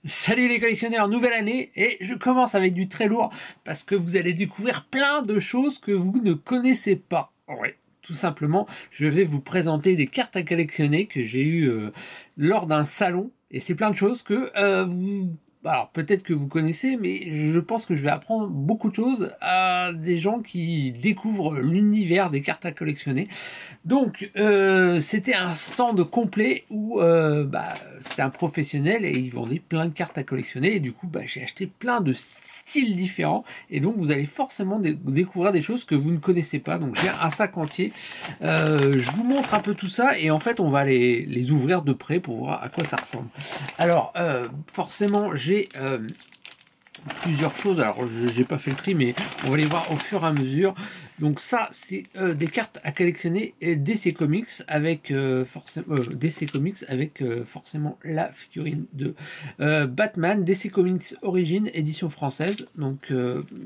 Salut les collectionneurs, nouvelle année et je commence avec du très lourd parce que vous allez découvrir plein de choses que vous ne connaissez pas. Ouais, tout simplement, je vais vous présenter des cartes à collectionner que j'ai eues lors d'un salon et c'est plein de choses que alors peut-être que vous connaissez, mais je pense que je vais apprendre beaucoup de choses à des gens qui découvrent l'univers des cartes à collectionner. Donc c'était un stand complet où c'était un professionnel et il vendait plein de cartes à collectionner et du coup j'ai acheté plein de styles différents et donc vous allez forcément découvrir des choses que vous ne connaissez pas. Donc j'ai un sac entier, je vous montre un peu tout ça et en fait on va les ouvrir de près pour voir à quoi ça ressemble. Alors forcément j'ai plusieurs choses, alors j'ai pas fait le tri mais on va les voir au fur et à mesure. Donc ça c'est des cartes à collectionner DC Comics avec forcément la figurine de Batman, DC Comics Origin édition française. Donc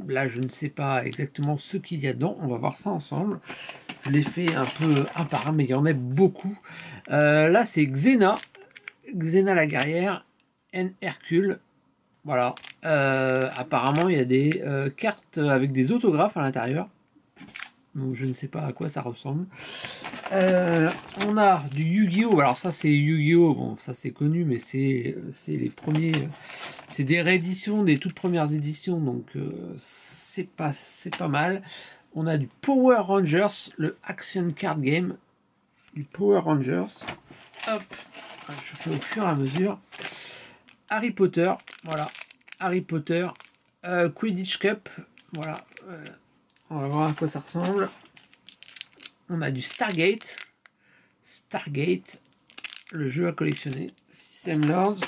là je ne sais pas exactement ce qu'il y a dedans, on va voir ça ensemble. Je l'ai fait un peu un par un mais il y en a beaucoup. Là c'est Xena la guerrière, N Hercule. Voilà, apparemment il y a des cartes avec des autographes à l'intérieur, donc je ne sais pas à quoi ça ressemble. On a du Yu-Gi-Oh! Alors ça c'est Yu-Gi-Oh! Bon ça c'est connu, mais c'est les premiers, c'est des rééditions, des toutes premières éditions, donc c'est pas mal. On a du Power Rangers, le Action Card Game, du Power Rangers. Hop, je fais au fur et à mesure. Harry Potter, voilà, Harry Potter, Quidditch Cup, voilà, on va voir à quoi ça ressemble. On a du Stargate, le jeu à collectionner, System Lords,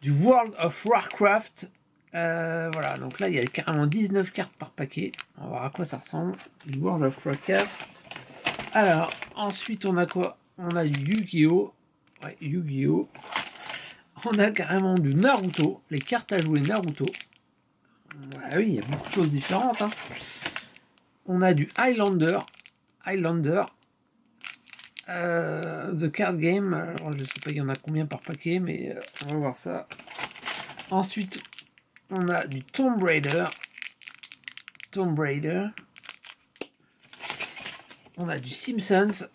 du World of Warcraft, voilà, donc là il y a carrément 19 cartes par paquet, on va voir à quoi ça ressemble, du World of Warcraft. Alors, ensuite on a quoi? On a du Yu-Gi-Oh! Ouais, Yu-Gi-Oh! On a carrément du Naruto, les cartes à jouer Naruto. Ah oui, il y a beaucoup de choses différentes. Hein. On a du Highlander, The Card Game. Alors, je sais pas il y en a combien par paquet, mais on va voir ça. Ensuite, on a du Tomb Raider. On a du Simpsons.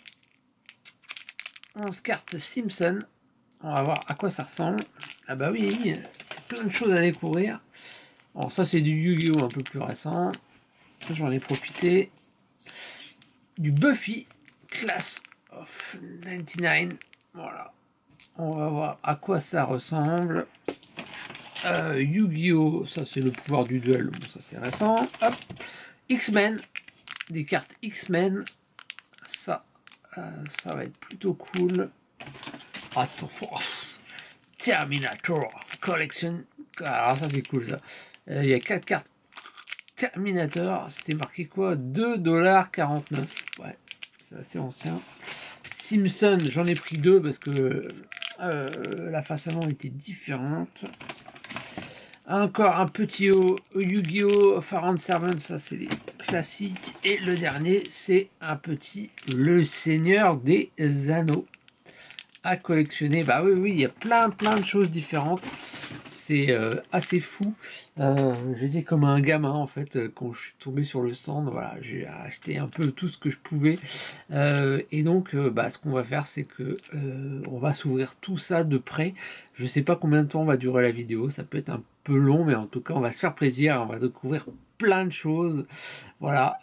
11 cartes Simpsons. On va voir à quoi ça ressemble. Ah bah oui, il y a plein de choses à découvrir. Alors ça c'est du Yu-Gi-Oh! Un peu plus récent. J'en ai profité. Du Buffy, Class of 99. Voilà. On va voir à quoi ça ressemble. Yu-Gi-Oh! Ça c'est le pouvoir du duel. Bon ça c'est récent. Hop. X-Men. Des cartes X-Men. Ça va être plutôt cool. Attends, Terminator Collection. Alors ça c'est cool ça. Il y a 4 cartes Terminator. C'était marqué quoi? 2,49 $. Ouais, c'est assez ancien. Simpson, j'en ai pris 2 parce que la face avant était différente. Encore un petit Yu-Gi-Oh! Farand Servant, ça c'est les classiques. Et le dernier, c'est un petit Le Seigneur des Anneaux à collectionner. Bah oui, il y a plein de choses différentes. C'est assez fou. J'étais comme un gamin en fait quand je suis tombé sur le stand. Voilà, j'ai acheté un peu tout ce que je pouvais. Et donc, ce qu'on va faire, c'est que on va s'ouvrir tout ça de près. Je sais pas combien de temps va durer la vidéo. Ça peut être un peu long, mais en tout cas, on va se faire plaisir. On va découvrir plein de choses. Voilà,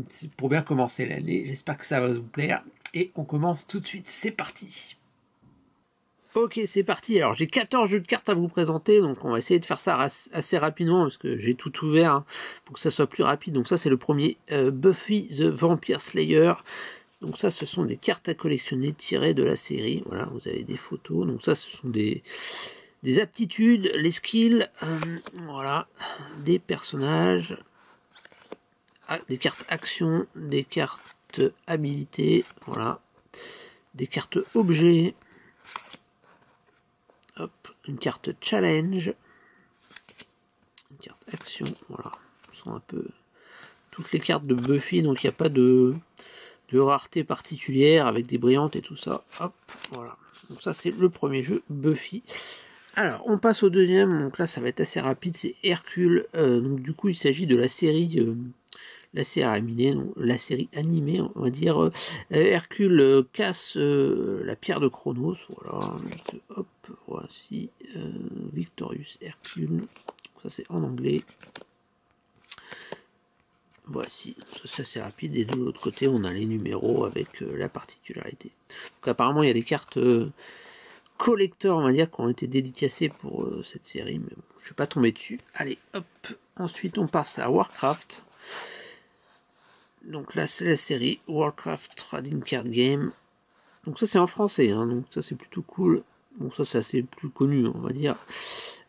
c'est pour bien commencer l'année. J'espère que ça va vous plaire. Et on commence tout de suite, c'est parti. Ok, c'est parti. Alors j'ai 14 jeux de cartes à vous présenter, donc on va essayer de faire ça assez rapidement parce que j'ai tout ouvert hein, pour que ça soit plus rapide. Donc ça c'est le premier, Buffy the Vampire Slayer. Donc ça ce sont des cartes à collectionner tirées de la série. Voilà, vous avez des photos. Donc ça ce sont des aptitudes, les skills, voilà, des personnages, des cartes action, des cartes habilité, voilà, des cartes objets, hop, une carte challenge, une carte action, voilà, ce sont un peu toutes les cartes de Buffy, donc il n'y a pas de rareté particulière avec des brillantes et tout ça, hop, voilà, donc ça c'est le premier jeu, Buffy. Alors, on passe au deuxième. Donc là, ça va être assez rapide. C'est Hercule. Donc du coup, il s'agit de la série animée, on va dire. Hercule casse la pierre de Chronos. Voilà. Donc, hop, voici Victorious Hercule. Ça, c'est en anglais. Voici, ça c'est assez rapide. Et de l'autre côté, on a les numéros avec la particularité. Donc apparemment, il y a des cartes collector, on va dire, qui ont été dédicacées pour cette série, mais bon, je ne suis pas tombé dessus. Allez, hop. Ensuite, on passe à Warcraft. Donc là, c'est la série Warcraft Trading Card Game. Donc ça, c'est en français, hein, donc ça, c'est plutôt cool. Bon, ça, c'est assez plus connu, on va dire.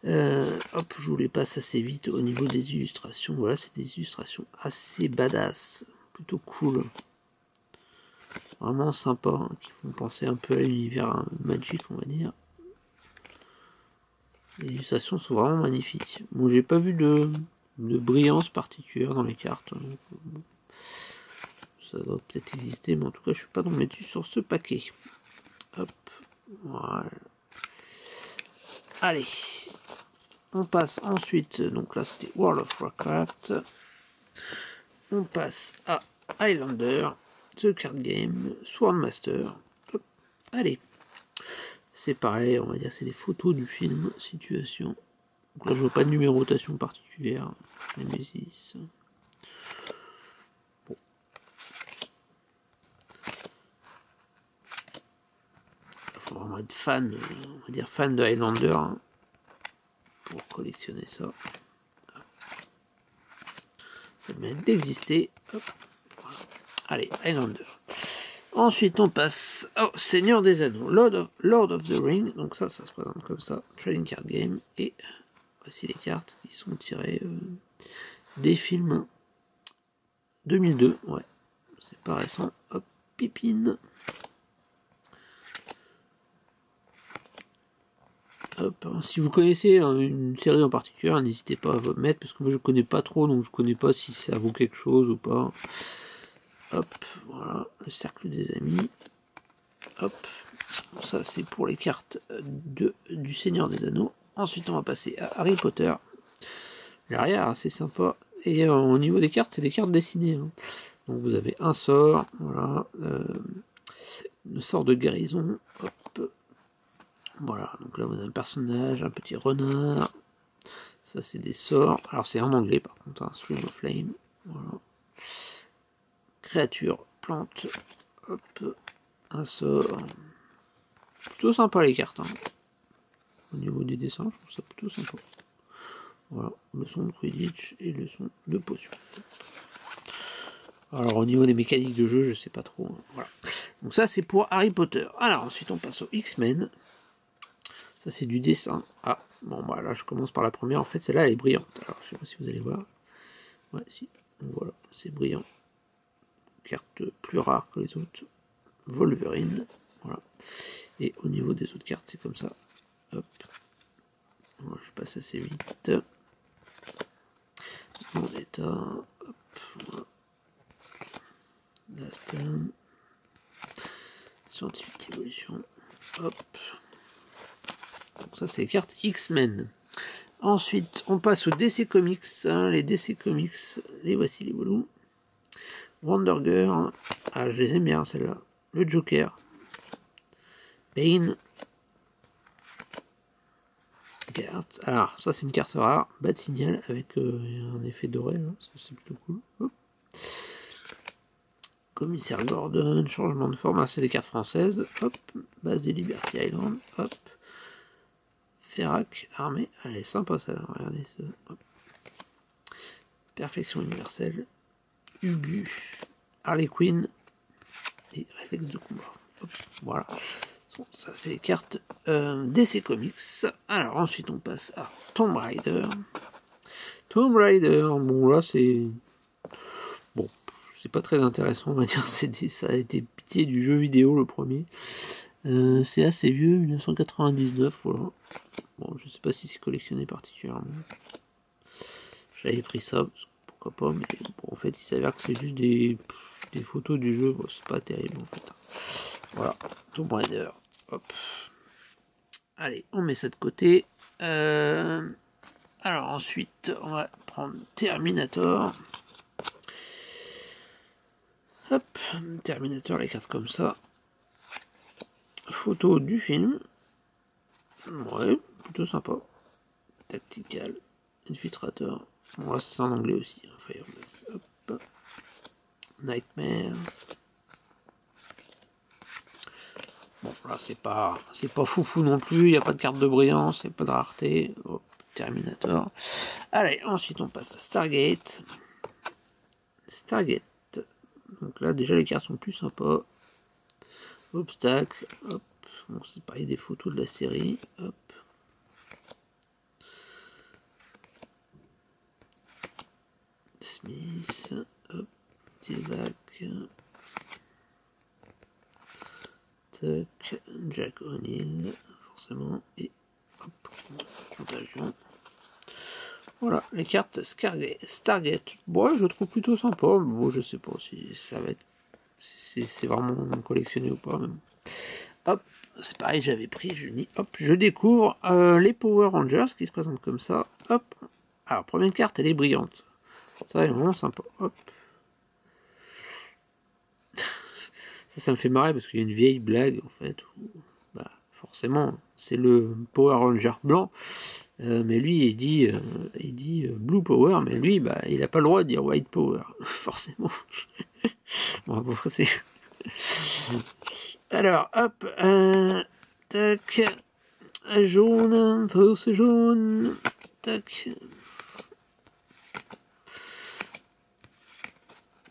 Hop, je vous les passe assez vite au niveau des illustrations. Voilà, c'est des illustrations assez badass, plutôt cool. Vraiment sympa, hein, qui font penser un peu à l'univers Magic, on va dire. Les illustrations sont vraiment magnifiques. Bon, j'ai pas vu de brillance particulière dans les cartes. Donc, bon, ça doit peut-être exister, mais en tout cas, je suis pas tombé dessus sur ce paquet. Hop, voilà. Allez, on passe ensuite, donc là c'était World of Warcraft. On passe à Highlander, The Card Game, Swordmaster. Hop, allez. C'est pareil, on va dire c'est des photos du film, situation. Donc là je vois pas de numérotation particulière. Nemesis. Bon. Il faut vraiment être fan, on va dire fan de Highlander, hein, pour collectionner ça. Ça mérite d'exister. Voilà. Allez, Highlander. Ensuite, on passe au Seigneur des Anneaux, Lord of the Ring. Donc ça se présente comme ça. Trading Card Game. Et voici les cartes qui sont tirées des films 2002. Ouais, c'est pas récent. Hop, pipine. Hop, si vous connaissez une série en particulier, n'hésitez pas à vous mettre, parce que moi je connais pas trop, donc je connais pas si ça vaut quelque chose ou pas. Hop, voilà, le cercle des amis. Hop, ça c'est pour les cartes du Seigneur des Anneaux. Ensuite on va passer à Harry Potter. L'arrière assez sympa. Et au niveau des cartes, c'est des cartes dessinées. Hein. Donc vous avez un sort, voilà, le sort de guérison. Hop. Voilà, donc là vous avez un personnage, un petit renard. Ça c'est des sorts. Alors c'est en anglais par contre, un Stream of Flame. Voilà. Créature, plante, hop, un sort. Plutôt sympa les cartes. Hein. Au niveau des dessins, je trouve ça plutôt sympa. Voilà, leçon de Quidditch et leçon de potion. Alors au niveau des mécaniques de jeu, je sais pas trop. Hein. Voilà. Donc ça c'est pour Harry Potter. Alors ensuite on passe au X-Men. Ça c'est du dessin. Ah, bon bah là je commence par la première. En fait celle-là elle est brillante. Alors je sais pas si vous allez voir. Ouais, si. Donc, voilà, c'est brillant. Carte plus rare que les autres. Wolverine. Voilà. Et au niveau des autres cartes, c'est comme ça. Hop. Voilà, je passe assez vite. Mon état. Hop. Voilà. Lastan. Scientifique évolution. Hop. Donc ça c'est les cartes X-Men. Ensuite, on passe aux DC Comics. Hein, les DC Comics, les voici les boulous. Wonder Girl. Ah, je les aime bien celle-là. Le Joker. Bane. Carte. Alors, ça c'est une carte rare. Bad Signal avec un effet doré. Là. Ça c'est plutôt cool. Hop. Commissaire Gordon. Changement de forme. Ah, c'est des cartes françaises. Hop. Base des Liberty Island. Hop. Ferrac, armée, elle est sympa ça, regardez ça. Hop. Perfection universelle, Ubu, Harley Quinn et réflexe de combat. Hop, voilà, bon, ça c'est les cartes DC Comics. Alors ensuite on passe à Tomb Raider. Tomb Raider, bon là c'est... Bon, c'est pas très intéressant, on va dire, ça a été pitié du jeu vidéo le premier. C'est assez vieux, 1999, voilà. Bon, je sais pas si c'est collectionné particulièrement. J'avais pris ça, pourquoi pas, mais bon, en fait, il s'avère que c'est juste des photos du jeu. Bon, c'est pas terrible, en fait. Voilà, Tomb Raider. Hop. Allez, on met ça de côté. Alors ensuite, on va prendre Terminator. Hop, Terminator, les cartes comme ça. Photo du film. Ouais, plutôt sympa. Tactical. Infiltrator. Bon, là, c'est en anglais aussi. Hein, Firebase. Hop. Nightmares. Bon, là, c'est pas foufou non plus. Il n'y a pas de carte de brillance, il n'y a pas de rareté. Hop, Terminator. Allez, ensuite, on passe à Stargate. Stargate. Donc là, déjà, les cartes sont plus sympas. Obstacle. Hop. Bon, c'est pareil, des photos de la série. Hop. Smith. Hop. T-Back. Tac. Jack O'Neill. Forcément. Et hop. Contagion. Voilà, les cartes Stargate. Bon, je le trouve plutôt sympa. Bon, je sais pas si ça va être. Si c'est vraiment collectionné ou pas. Même. Hop, c'est pareil, j'avais pris, je dis, hop, je découvre les Power Rangers qui se présentent comme ça. Hop. Alors, première carte, elle est brillante. Ça, est vraiment sympa. Hop. Ça me fait marrer parce qu'il y a une vieille blague, en fait. Où, bah, forcément, c'est le Power Ranger blanc. Mais lui, il dit Blue Power, mais lui, bah, il n'a pas le droit de dire White Power, forcément. Bon, c'est... Alors, hop, tac, jaune, force jaune, tac,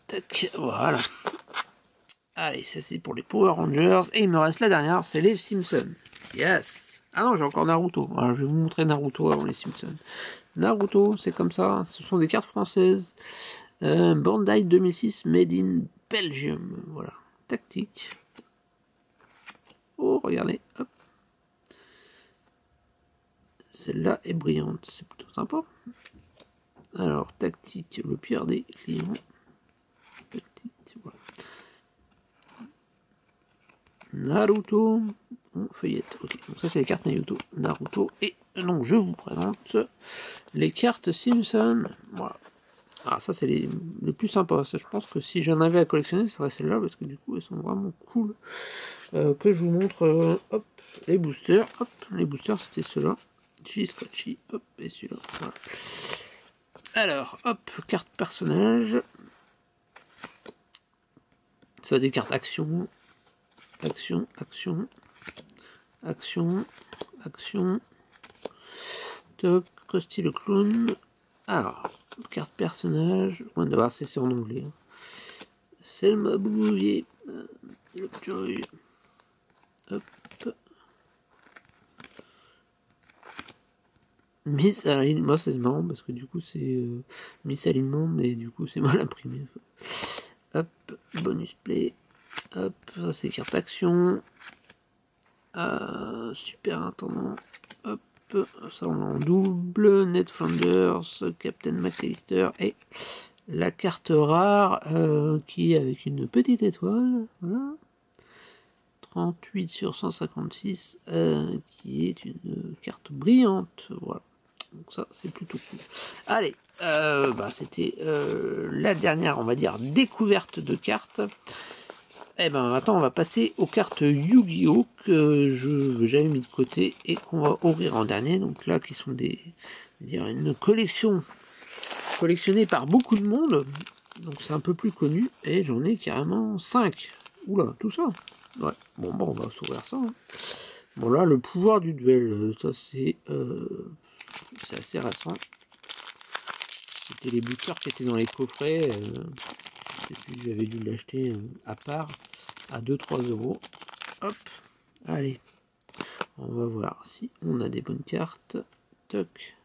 tac, voilà. Allez, ça c'est pour les Power Rangers, et il me reste la dernière, c'est les Simpsons. Yes. Ah non, j'ai encore Naruto. Alors, je vais vous montrer Naruto avant les Simpsons. Naruto, c'est comme ça, ce sont des cartes françaises. Bandai 2006, Made in Belgium. Voilà, tactique. Oh, regardez, hop. Celle-là est brillante, c'est plutôt sympa. Alors, tactique, le pire des clients. Tactique, voilà. Naruto. On feuillette. Ok, donc ça c'est les cartes Naruto. Et donc je vous présente les cartes Simpson. Voilà. Alors ça c'est les plus sympas. Ça, je pense que si j'en avais à collectionner, ce serait celle-là parce que du coup elles sont vraiment cool. Que je vous montre. Hop, les boosters. Hop, les boosters c'était ceux-là. Scratchy. Hop, et celui-là. Voilà. Alors, hop, carte personnage. Ça des cartes action. Action, action. Action, action. Toc, Krusty le clown. Alors, carte personnage. On va voir si c'est en anglais. Hein. Selma Bouvier. Lovejoy. Hop. Miss Alignment. Moi, c'est marrant parce que du coup, c'est Miss Alignment et du coup, c'est mal imprimé. Hop. Bonus play. Hop. Ça, c'est carte action. Super intendant. Hop. Ça, on l'a en double. Ned Flanders. Captain McAllister. Et la carte rare qui est avec une petite étoile. Voilà. 38 sur 156. Qui est une carte brillante. Voilà. Donc ça, c'est plutôt cool. Allez. C'était la dernière, on va dire, découverte de cartes. Et ben maintenant on va passer aux cartes Yu-Gi-Oh que j'avais mis de côté et qu'on va ouvrir en dernier. Donc là qui sont une collection collectionnée par beaucoup de monde. Donc c'est un peu plus connu et j'en ai carrément 5. Oula, tout ça. Ouais. Bon on va s'ouvrir ça. Hein. Bon là le pouvoir du duel, ça c'est assez récent. C'était les boosters qui étaient dans les coffrets. J'avais dû l'acheter à part à 2-3 euros. Hop, allez, on va voir si on a des bonnes cartes. Toc,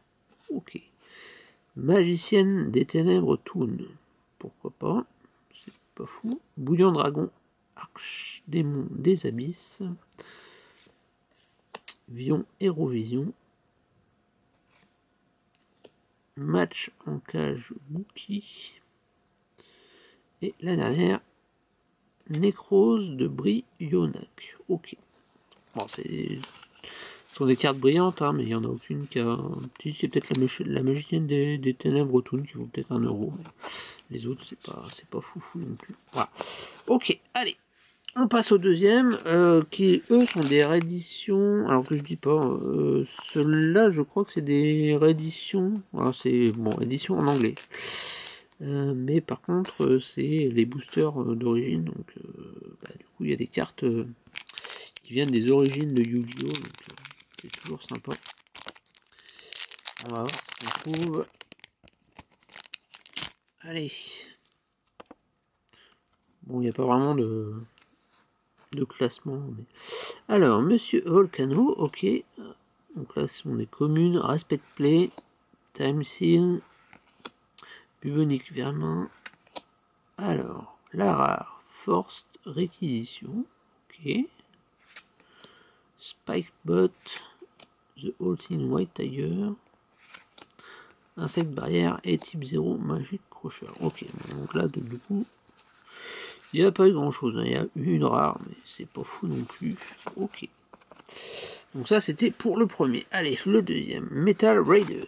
ok. Magicienne des ténèbres Toon, pourquoi pas, c'est pas fou. Bouillon dragon, archdémon des abysses, Vion Hérovision, match en cage Bouki. Et la dernière, Nécrose de Brionac. Ok. Bon, Ce sont des cartes brillantes, hein, mais il n'y en a aucune qui a un petit. C'est peut-être la magicienne des ténèbres Toon qui vaut peut-être 1 euro. Mais les autres, c'est pas foufou non plus. Voilà. Ok, allez. On passe au deuxième, qui eux sont des rééditions. Alors que je dis pas, ceux-là, je crois que c'est des rééditions. Alors c'est bon, édition en anglais. Mais par contre, c'est les boosters d'origine. Donc, du coup, il y a des cartes qui viennent des origines de Yu-Gi-Oh! Donc, c'est toujours sympa. On va voir ce qu'on trouve. Allez. Bon, il n'y a pas vraiment de classement. Mais... Alors, Monsieur Volcano, ok. Donc là, ce sont des communes, Respect Play, Time Seal, Bubonic Vermin. Alors, la rare, Forced Réquisition, ok. Spikebot, The Halting White Tiger, Insecte Barrière et Type 0 Magic Crusher. Ok, donc là, du coup, il n'y a pas eu grand chose. Il y a eu une rare, mais c'est pas fou non plus. Ok. Donc ça, c'était pour le premier. Allez, le deuxième, Metal Raiders.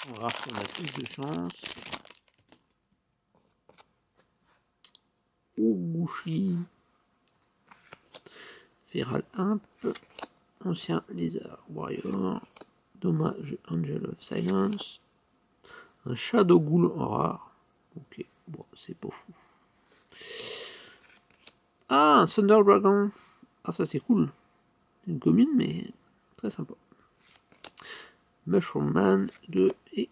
On va voir si on a plus de chance. Obushi. Feral Imp. Ancien Lézard Warrior. Dommage Angel of Silence. Un Shadow Ghoul en rare. Ok, bon, c'est pas fou. Ah, un Thunder Dragon. Ah, ça c'est cool. Une commune, mais très sympa. Mushroom Man 2 et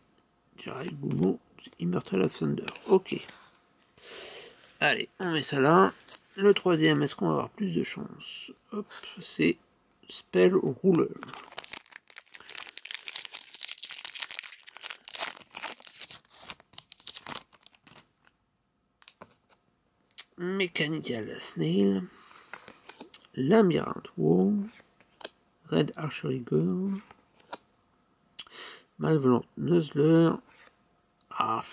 Jirai Gumo, Immortal of Thunder. Ok. Allez, on met ça là. Le troisième, est-ce qu'on va avoir plus de chance? Hop, c'est Spell Ruler. Mechanical Snail. Labyrinth Worm. Red Archery Girl. Malvolante Nuzzler. Ah,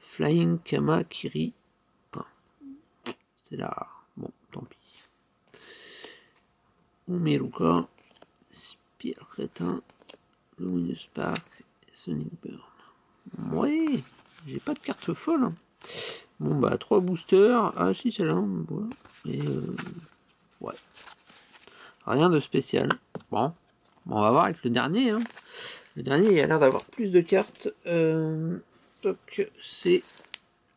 Flying Kamakiri. C'est là. Bon, tant pis. Omeruka. Spear Crétin. Luminous Spark. Et Sonic Burn. Ouais, j'ai pas de carte folle. Hein. Bon, bah, 3 boosters. Ah, si, c'est là. Voilà. Et ouais. Rien de spécial. Bon, on va voir avec le dernier. Hein. Le dernier, il a l'air d'avoir plus de cartes. Donc, c'est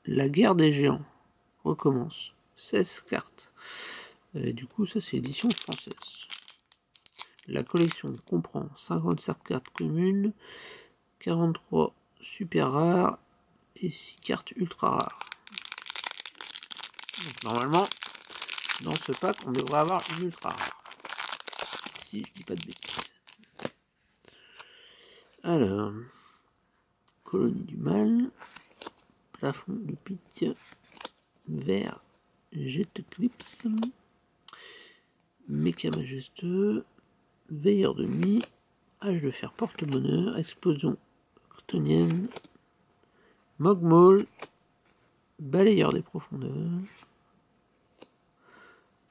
la guerre des géants. Recommence. 16 cartes. Du coup, ça, c'est édition française. La collection comprend 57 cartes communes, 43 super rares et 6 cartes ultra rares. Donc, normalement, dans ce pack, on devrait avoir une ultra rare. Si je dis pas de bêtises. Alors, Colonie du Mal, Plafond de Pique, Vert, Jet Eclipse, Méca Majestueux, Veilleur de Nuit, Hache de Fer Porte-Bonheur, Explosion Octonienne, Mogmol, Balayeur des Profondeurs.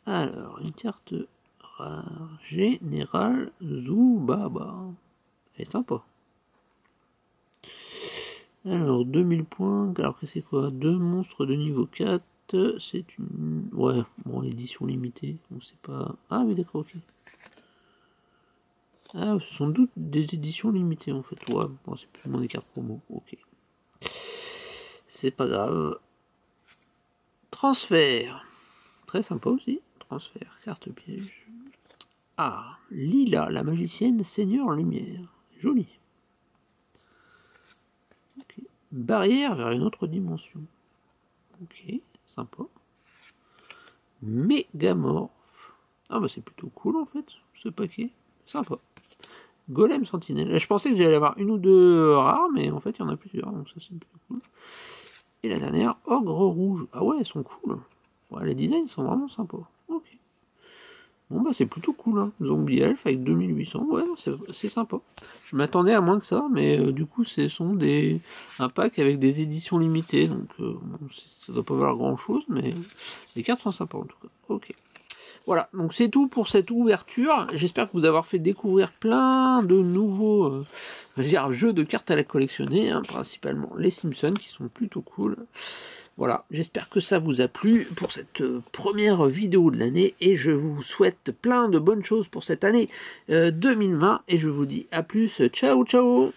Alors, une carte rare, Général Zubaba. Elle est sympa. Alors, 2000 points, alors que c'est quoi? 2 monstres de niveau 4, c'est une... Ouais, bon, édition limitée, on sait pas... Ah oui, d'accord, ok. Ah, ce sont doute des éditions limitées, en fait. Ouais, bon, c'est plus ou moins des cartes promo, ok. C'est pas grave. Transfert. Très sympa aussi. Transfert, carte piège. Ah, Lila, la magicienne Seigneur Lumière. Joli. Okay. Barrière vers une autre dimension. Ok, sympa. Mégamorphe. Ah bah c'est plutôt cool en fait, ce paquet. Sympa. Golem Sentinelle. Je pensais que j'allais avoir une ou deux rares, mais en fait il y en a plusieurs, donc ça c'est plutôt cool. Et la dernière, Ogre Rouge. Ah ouais, elles sont cool. Ouais, les designs sont vraiment sympas. Ok. Bon bah c'est plutôt cool, hein. Zombie Elf avec 2800, ouais, c'est sympa. Je m'attendais à moins que ça, mais du coup ce sont un pack avec des éditions limitées, donc bon, ça doit pas valoir grand chose, mais les cartes sont sympas en tout cas. Ok. Voilà, donc c'est tout pour cette ouverture. J'espère que vous avoir fait découvrir plein de nouveaux jeux de cartes à la collectionner, hein, principalement les Simpsons qui sont plutôt cool. Voilà, j'espère que ça vous a plu pour cette première vidéo de l'année et je vous souhaite plein de bonnes choses pour cette année 2020 et je vous dis à plus, ciao ciao.